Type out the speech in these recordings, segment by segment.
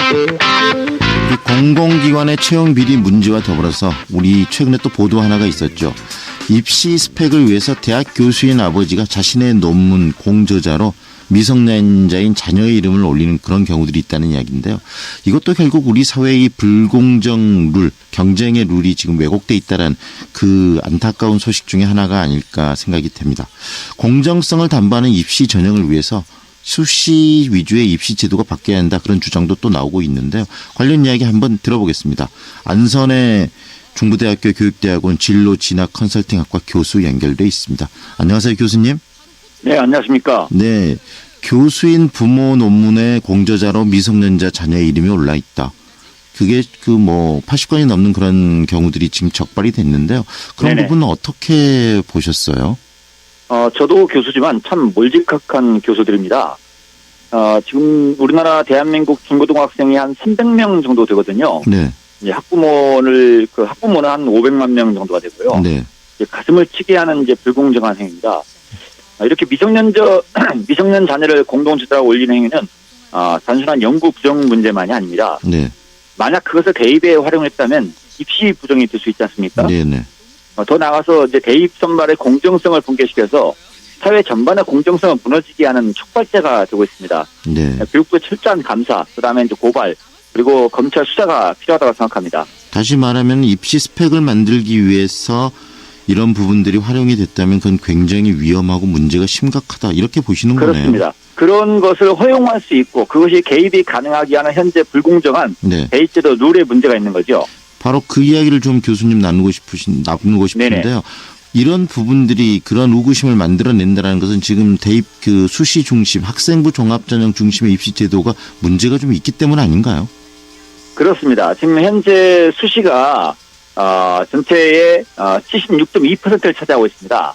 이 공공기관의 채용 비리 문제와 더불어서 우리 최근에 또 보도 하나가 있었죠. 입시 스펙을 위해서 대학 교수인 아버지가 자신의 논문 공저자로 미성년자인 자녀의 이름을 올리는 그런 경우들이 있다는 이야기인데요. 이것도 결국 우리 사회의 불공정 룰, 경쟁의 룰이 지금 왜곡돼 있다는 그 안타까운 소식 중에 하나가 아닐까 생각이 됩니다. 공정성을 담보하는 입시 전형을 위해서 수시 위주의 입시 제도가 바뀌어야 한다, 그런 주장도 또 나오고 있는데요. 관련 이야기 한번 들어보겠습니다. 안선의 중부대학교 교육대학원 진로진학 컨설팅학과 교수 연결돼 있습니다. 안녕하세요, 교수님. 네, 안녕하십니까. 네, 교수인 부모 논문에 공저자로 미성년자 자녀의 이름이 올라 있다. 그게 80건이 넘는 그런 경우들이 지금 적발이 됐는데요. 그런 네네. 부분은 어떻게 보셨어요? 저도 교수지만 참 몰직학한 교수들입니다. 지금 우리나라 대한민국 중고등학생이 한 300명 정도 되거든요. 네. 이제 학부모는 한 500만 명 정도가 되고요. 네. 이제 가슴을 치게 하는 이제 불공정한 행위입니다. 이렇게 미성년 자녀를 공동저자로 올리는 행위는 단순한 연구 부정 문제만이 아닙니다. 네. 만약 그것을 대입에 활용했다면 입시 부정이 될 수 있지 않습니까? 네네. 더 나아가서 이제 대입 선발의 공정성을 붕괴시켜서 사회 전반의 공정성을 무너지게 하는 촉발제가 되고 있습니다. 네. 교육부의 철저한 감사, 그다음에 이제 고발, 그리고 검찰 수사가 필요하다고 생각합니다. 다시 말하면 입시 스펙을 만들기 위해서 이런 부분들이 활용이 됐다면 그건 굉장히 위험하고 문제가 심각하다, 이렇게 보시는 거네요. 그렇습니다. 그런 것을 허용할 수 있고 그것이 개입이 가능하게 하는 현재 불공정한 네. 대입제도 룰에 문제가 있는 거죠. 바로 그 이야기를 좀 교수님 나누고 싶은데요. 네네. 이런 부분들이 그런 의구심을 만들어낸다는 것은 지금 대입 수시 중심, 학생부 종합전형 중심의 입시 제도가 문제가 좀 있기 때문 아닌가요? 그렇습니다. 지금 현재 수시가 전체의 76.2%를 차지하고 있습니다.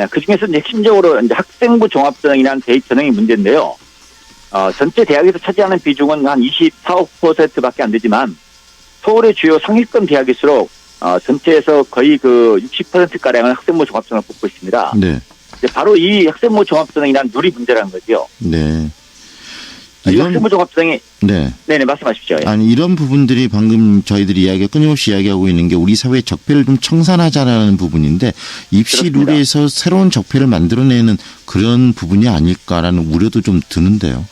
그 중에서 핵심적으로 이제 학생부 종합전형이라는 대입 전형이 문제인데요. 전체 대학에서 차지하는 비중은 한 24~25%밖에 안 되지만 서울의 주요 상위권 대학일수록 전체에서 거의 60%가량은 학생부 종합전형을 뽑고 있습니다. 네. 바로 이 학생부 종합전형이라는 룰이 문제라는 거죠. 네. 이 학생부 종합전형이 네. 네네, 말씀하십시오. 예. 아니, 이런 부분들이 방금 저희들이 끊임없이 이야기하고 있는 게 우리 사회의 적폐를 좀 청산하자라는 부분인데, 입시 그렇습니다. 룰에서 새로운 적폐를 만들어내는 그런 부분이 아닐까라는 우려도 좀 드는데요.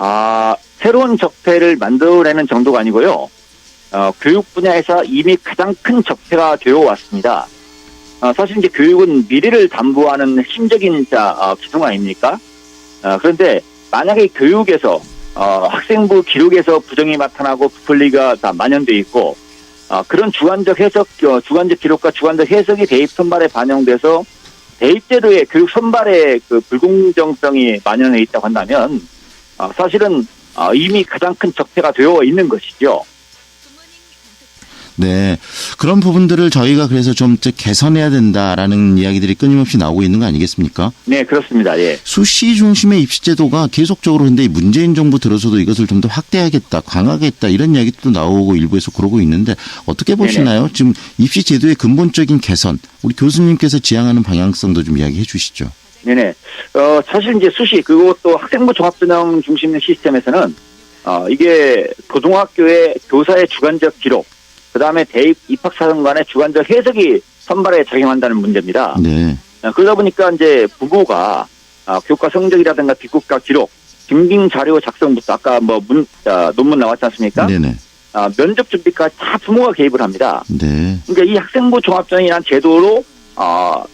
새로운 적폐를 만들어내는 정도가 아니고요. 교육 분야에서 이미 가장 큰 적폐가 되어 왔습니다. 사실 이제 교육은 미래를 담보하는 핵심적인 기능 아닙니까? 그런데 만약에 교육에서 학생부 기록에서 부정이 나타나고 부풀리가 다 만연돼 있고 그런 주관적 기록과 주관적 해석이 대입 선발에 반영돼서 대입제도의 교육 선발의 불공정성이 만연해 있다고 한다면 사실은 이미 가장 큰 적폐가 되어 있는 것이죠. 네. 그런 부분들을 저희가 그래서 좀 개선해야 된다라는 이야기들이 끊임없이 나오고 있는 거 아니겠습니까? 네, 그렇습니다. 예. 수시 중심의 입시제도가 계속적으로 근데 문재인 정부 들어서도 이것을 좀 더 확대하겠다, 강화하겠다, 이런 이야기도 나오고 일부에서 그러고 있는데 어떻게 보시나요? 네네. 지금 입시제도의 근본적인 개선, 우리 교수님께서 지향하는 방향성도 좀 이야기해 주시죠. 네네. 사실 이제 수시, 그리고 또 학생부 종합전형 중심 시스템에서는 이게 고등학교의 교사의 주관적 기록, 그 다음에 대입 입학사정관의 주관적 해석이 선발에 작용한다는 문제입니다. 네. 그러다 보니까 이제 부모가 교과 성적이라든가 뒷국가 기록, 증빙 자료 작성부터 아까 논문 나왔지 않습니까? 네네. 면접 준비까지 다 부모가 개입을 합니다. 네. 그러니까 이 학생부 종합전형이라는 제도로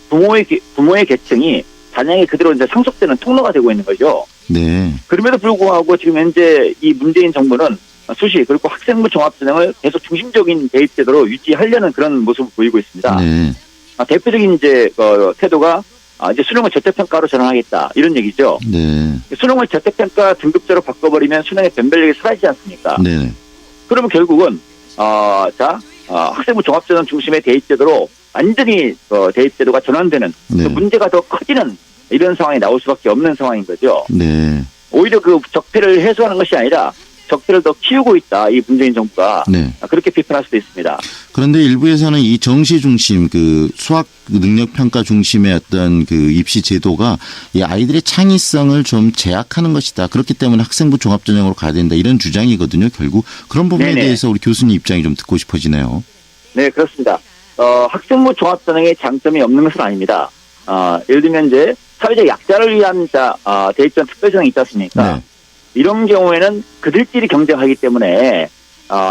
부모의 계층이 자녀에게 그대로 이제 상속되는 통로가 되고 있는 거죠. 네. 그럼에도 불구하고 지금 현재 이 문재인 정부는 수시 그리고 학생부 종합전형을 계속 중심적인 대입제도로 유지하려는 그런 모습을 보이고 있습니다. 네. 대표적인 이제 태도가 이제 수능을 절대평가로 전환하겠다, 이런 얘기죠. 네. 수능을 절대평가 등급제로 바꿔버리면 수능의 변별력이 사라지지 않습니까? 네. 그러면 결국은 학생부 종합전형 중심의 대입제도로 완전히 대입제도가 전환되는 네. 문제가 더 커지는 이런 상황이 나올 수밖에 없는 상황인 거죠. 네. 오히려 그 적폐를 해소하는 것이 아니라 적폐를 더 키우고 있다. 이 문재인 정부가. 네. 그렇게 비판할 수도 있습니다. 그런데 일부에서는 이 정시 중심, 그 수학 능력 평가 중심의 어떤 그 입시 제도가 이 아이들의 창의성을 좀 제약하는 것이다. 그렇기 때문에 학생부 종합전형으로 가야 된다. 이런 주장이거든요. 결국 그런 부분에 네네. 대해서 우리 교수님 입장이 좀 듣고 싶어지네요. 네, 그렇습니다. 학생부 종합전형의 장점이 없는 것은 아닙니다. 예를 들면 이제 사회적 약자를 위한 대입전 특별전형이 있지 않습니까? 네. 이런 경우에는 그들끼리 경쟁하기 때문에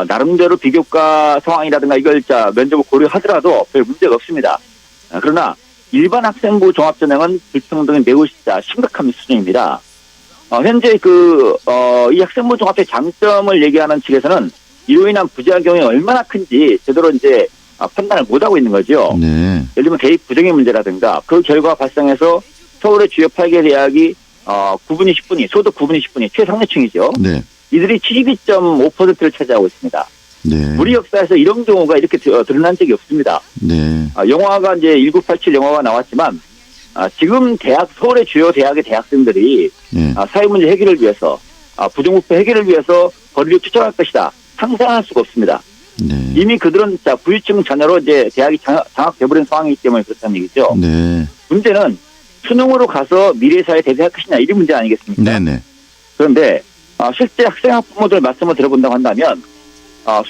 나름대로 비교과 상황이라든가 이걸 면접을 고려하더라도 별 문제가 없습니다. 그러나 일반 학생부 종합전형은 불평등이 매우 심각한 수준입니다. 현재 이 학생부 종합의 장점을 얘기하는 측에서는 이로 인한 부작용이 얼마나 큰지 제대로 이제 판단을 못하고 있는 거죠. 네. 예를 들면 대입 부정의 문제라든가 그 결과 발생해서 서울의 주요 8개 대학이 9분위 10분위, 소득 9분위 10분위 최상류층이죠. 네. 이들이 72.5%를 차지하고 있습니다. 네. 우리 역사에서 이런 경우가 이렇게 드러난 적이 없습니다. 네. 영화가 이제 1987 영화가 나왔지만 지금 서울의 주요 대학의 대학생들이 네. 사회 문제 해결을 위해서 부정부패 해결을 위해서 거리를 투쟁할 것이다. 상상할 수가 없습니다. 네. 이미 그들은 부유층 자녀로 이제 대학이 장악돼버린 상황이기 때문에 그렇다는 얘기죠. 네. 문제는 수능으로 가서 미래 사회에 대비할 것이냐 이런 문제 아니겠습니까? 네네. 그런데 실제 학생 학부모들 말씀을 들어본다고 한다면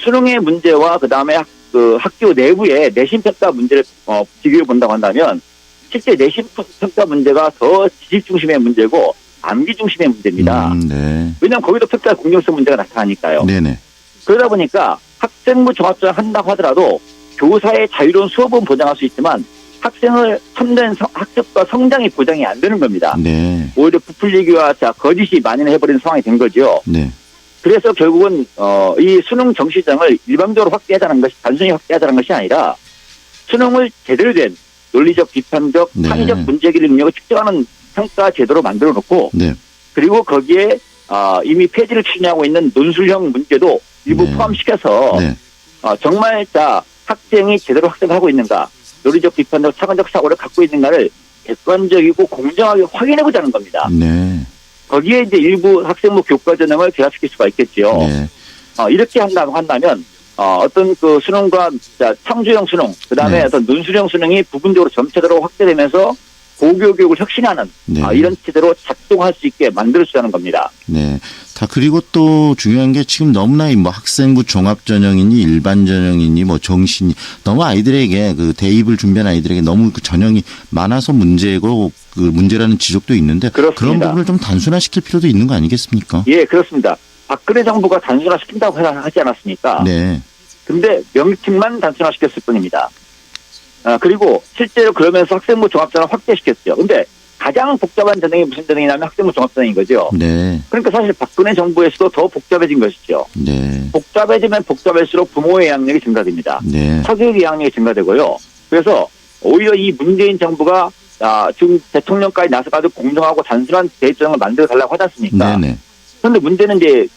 수능의 문제와 그 다음에 학교 내부의 내신 평가 문제를 비교해 본다고 한다면 실제 내신 평가 문제가 더 지식 중심의 문제고 암기 중심의 문제입니다. 네. 왜냐하면 거기도 평가 공정성 문제가 나타나니까요. 네네. 그러다 보니까 학생부 종합전형 한다고 하더라도 교사의 자유로운 수업은 보장할 수 있지만 학생을 참된 학습과 성장이 보장이 안 되는 겁니다. 네. 오히려 부풀리기와 거짓이 만연해버리는 상황이 된 거죠. 네. 그래서 결국은 이 수능 정시장을 일방적으로 확대하자는 것이 단순히 확대하자는 것이 아니라 수능을 제대로 된 논리적, 비판적, 네. 창의적 문제기를 능력을 측정하는 평가 제도로 만들어 놓고 네. 그리고 거기에 이미 폐지를 추진하고 있는 논술형 문제도 일부 네. 포함시켜서 네. 정말 학생이 제대로 학습하고 있는가, 논리적, 비판적, 차관적 사고를 갖고 있는가를 객관적이고 공정하게 확인해보자는 겁니다. 네. 거기에 이제 일부 학생부 교과 전형을 결합시킬 수가 있겠지요. 네. 이렇게 한다면 어떤 그 수능과 창조형 수능, 그 다음에 네. 어떤 논술형 수능이 부분적으로 점차적으로 확대되면서 고교 교육을 혁신하는 네. 이런 체제로 작동할 수 있게 만들어주자는 겁니다. 네. 그리고 또 중요한 게 지금 너무나 뭐 학생부 종합전형이니 일반 전형이니 뭐 정시니 너무 아이들에게 그 대입을 준비한 아이들에게 너무 그 전형이 많아서 문제고 그 문제라는 지적도 있는데 그렇습니다. 그런 부분을 좀 단순화시킬 필요도 있는 거 아니겠습니까? 예, 그렇습니다. 박근혜 정부가 단순화시킨다고 하지 않았습니까? 네. 근데 명칭만 단순화시켰을 뿐입니다. 그리고 실제로 그러면서 학생부 종합전형을 확대시켰죠. 근데 가장 복잡한 전형이 무슨 전형이냐면 학생부 종합전형인 거죠. 네. 그러니까 사실 박근혜 정부에서도 더 복잡해진 것이죠. 네. 복잡해지면 복잡할수록 부모의 양력이 증가됩니다. 네. 사교육의 양력이 증가되고요. 그래서 오히려 이 문재인 정부가 지금 대통령까지 나서가지고 공정하고 단순한 대입전형을 만들어 달라고 하지 않습니까? 네네. 그런데 문제는 이제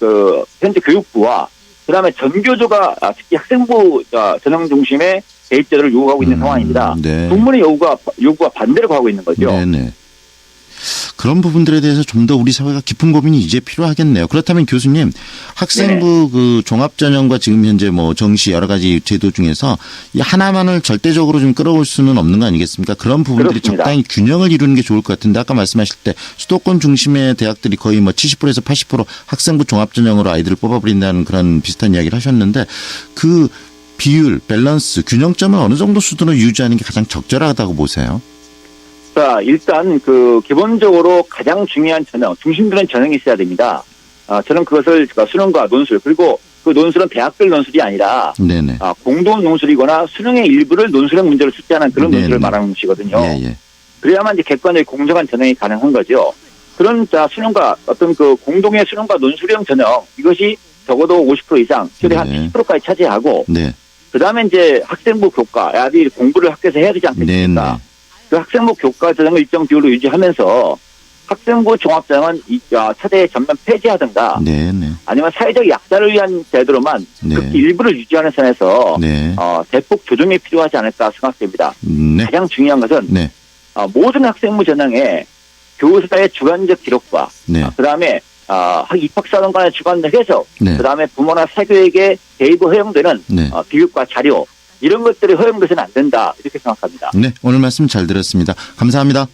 현재 교육부와 그다음에 전교조가 특히 학생부 전형 중심의 대입제도를 요구하고 있는 상황입니다. 네. 국민의 요구가 반대로 가고 있는 거죠. 네네. 그런 부분들에 대해서 좀 더 우리 사회가 깊은 고민이 이제 필요하겠네요. 그렇다면 교수님, 학생부 그 종합전형과 지금 현재 뭐 정시 여러 가지 제도 중에서 이 하나만을 절대적으로 좀 끌어올 수는 없는 거 아니겠습니까? 그런 부분들이 그렇습니다. 적당히 균형을 이루는 게 좋을 것 같은데 아까 말씀하실 때 수도권 중심의 대학들이 거의 뭐 70%에서 80% 학생부 종합전형으로 아이들을 뽑아버린다는 그런 비슷한 이야기를 하셨는데 그 비율, 밸런스, 균형점을 어느 정도 수준으로 유지하는 게 가장 적절하다고 보세요? 자, 일단 기본적으로 가장 중요한 전형, 중심되는 전형이 있어야 됩니다. 저는 그것을 수능과 논술, 그리고 그 논술은 대학별 논술이 아니라 네네. 공동 논술이거나 수능의 일부를 논술형 문제로 출제하는 그런 논술을 말하는 것이거든요. 예. 그래야만 이제 객관적인 공정한 전형이 가능한 거죠. 그런 수능과 어떤 그 공동의 수능과 논술형 전형 이것이 적어도 50% 이상, 최대 한 네. 70%까지 차지하고 네. 그다음에 이제 학생부 교과, 아이들이 공부를 학교에서 해야 되지 않겠습니까? 네네. 그 학생부 교과 전형을 일정 비율로 유지하면서 학생부 종합전형은 차대 전면 폐지하든가 네네. 아니면 사회적 약자를 위한 제도로만 네. 극히 일부를 유지하는 선에서 네. 대폭 조정이 필요하지 않을까 생각됩니다. 네. 가장 중요한 것은 네. 모든 학생부 전형에 교사의 주관적 기록과 네. 그다음에 입학사정 간의 주관적 해석, 네. 그다음에 부모나 사교육에 대입이 허용되는 네. 교육과 자료 이런 것들이 허용돼서는 안 된다 이렇게 생각합니다. 네, 오늘 말씀 잘 들었습니다. 감사합니다.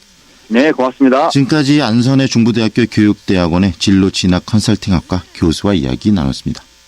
네, 고맙습니다. 지금까지 안선의 중부대학교 교육대학원의 진로 진학 컨설팅학과 교수와 이야기 나눴습니다.